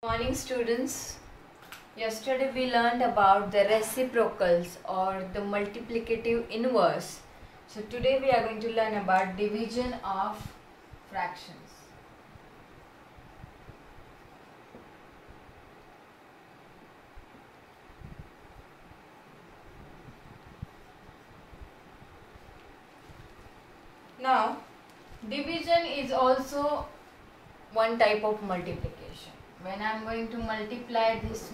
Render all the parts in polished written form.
Morning students. Yesterday we learned about the reciprocals or the multiplicative inverse. So today we are going to learn about division of fractions. Now division is also one type of multiplication. When I am going to multiply this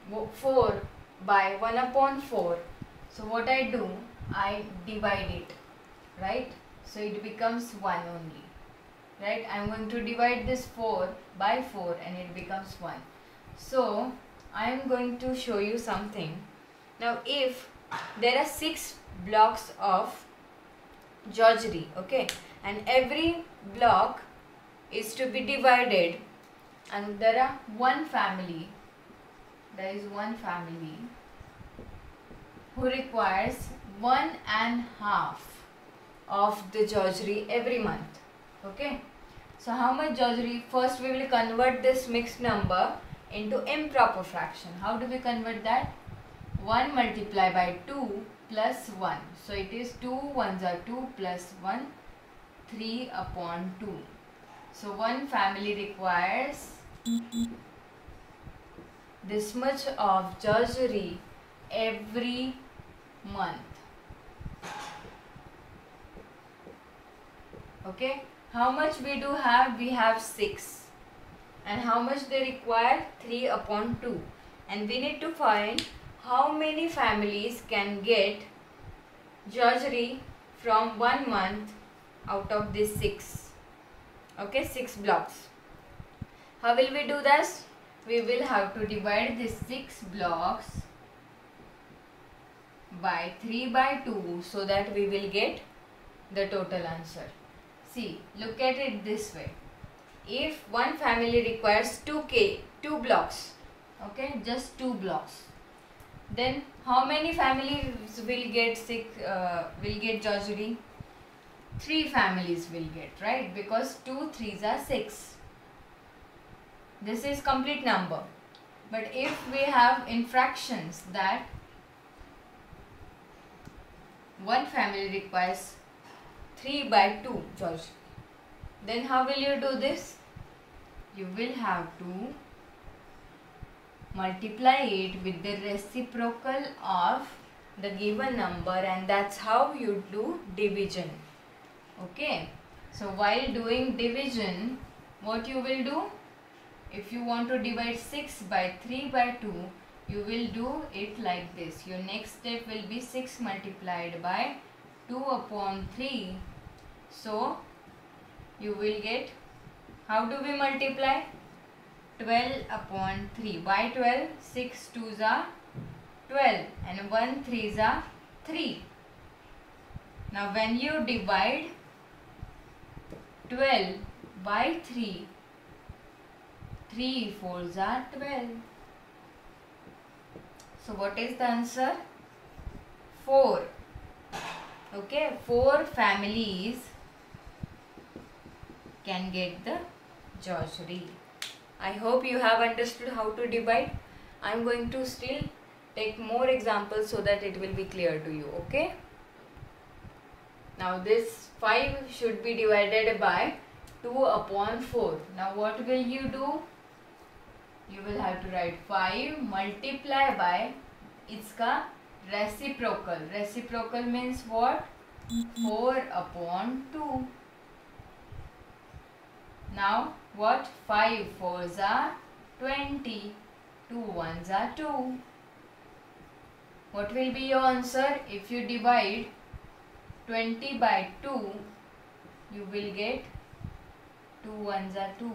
4 by 1 upon 4, so what I do, I divide it, right? So it becomes 1 only, right? I am going to divide this 4 by 4 and it becomes 1. So I am going to show you something. Now if there are 6 blocks of jaggery, okay, and every block is to be divided, and there are one family who requires 1.5 of the jaggery every month. Okay, so how much jaggery? First we will convert this mixed number into improper fraction. How do we convert that? 1 multiplied by 2 plus 1. So it is 2 ones are 2 plus 1, 3 upon 2. So one family requires this much of jaggery every month. Okay, how much we do have? We have 6. And how much they require? 3 upon 2. And we need to find how many families can get jaggery from 1 month out of this 6. Okay, 6 blocks. How will we do this? We will have to divide these 6 blocks by 3 by 2 so that we will get the total answer. See, look at it this way. If one family requires 2 blocks, okay, just 2 blocks, then how many families will get jaggery? 3 families will get, right? Because 2 3s are 6. This is complete number. But if we have in fractions that one family requires 3 by 2 jaggery, then how will you do this? You will have to multiply it with the reciprocal of the given number, and that's how you do division. Okay, so while doing division, what you will do? If you want to divide 6 by 3 by 2, you will do it like this. Your next step will be 6 multiplied by 2 upon 3. So you will get, how do we multiply? 12 upon 3. Why 12? 6 2s are 12 and 1 3s are 3. Now when you divide 12 by 3, 3 4s are 12. So what is the answer? 4. Okay, 4 families can get the jaggery. I hope you have understood how to divide. I am going to still take more examples so that it will be clear to you. Okay. Now this 5 should be divided by 2 upon 4. Now what will you do? You will have to write 5 multiply by its reciprocal. Reciprocal means what? 4 upon 2. Now what? 5 4s are 20. 2 1s are 2. What will be your answer? If you divide 20 by 2, you will get 2 1s are 2,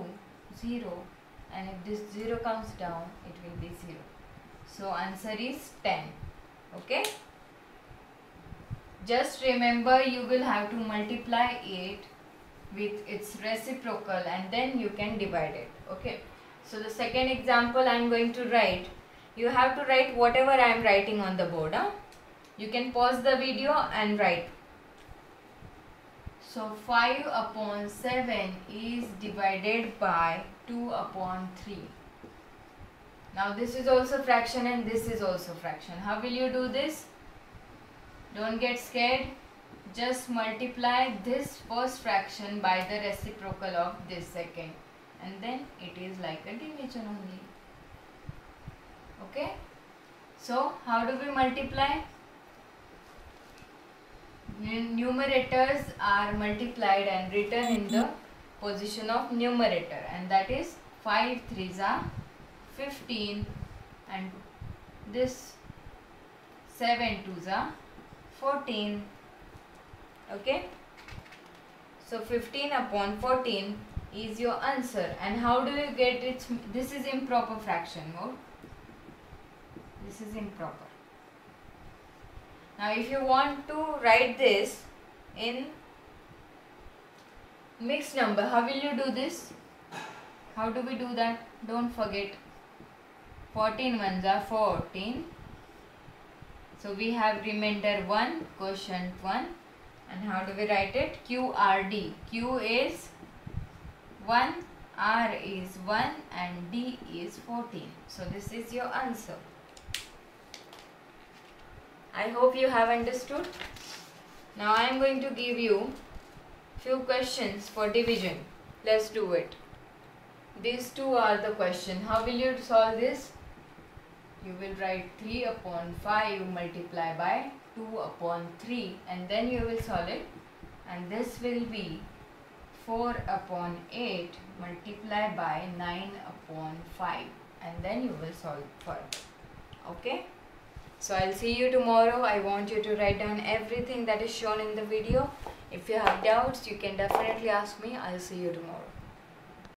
0. And if this 0 comes down, it will be 0. So answer is 10. Okay. Just remember, you will have to multiply it with its reciprocal and then you can divide it. Okay. So the second example I am going to write. You have to write whatever I am writing on the board. You can pause the video and write. So 5 upon 7 is divided by 2 upon 3. Now this is also fraction and this is also fraction. How will you do this? Don't get scared. Just multiply this first fraction by the reciprocal of this second, and then it is like a division only. Okay? So how do we multiply? Numerators are multiplied and written in the position of numerator, and that is 5 3s are 15 and this 7 2s are 14. Okay, so 15 upon 14 is your answer. And how do you get it? This is improper fraction mode. This is improper. Now if you want to write this in mixed number, how will you do this? How do we do that? Don't forget, 14 ones are 14. So we have remainder 1, quotient 1. And how do we write it? QRD. Q is 1, R is 1 and D is 14. So this is your answer. I hope you have understood. Now I am going to give you few questions for division. Let's do it. These two are the question. How will you solve this? You will write 3 upon 5 multiply by 2 upon 3 and then you will solve it, and this will be 4 upon 8 multiply by 9 upon 5 and then you will solve further. Okay? So I'll see you tomorrow. I want you to write down everything that is shown in the video. If you have doubts, you can definitely ask me. I'll see you tomorrow.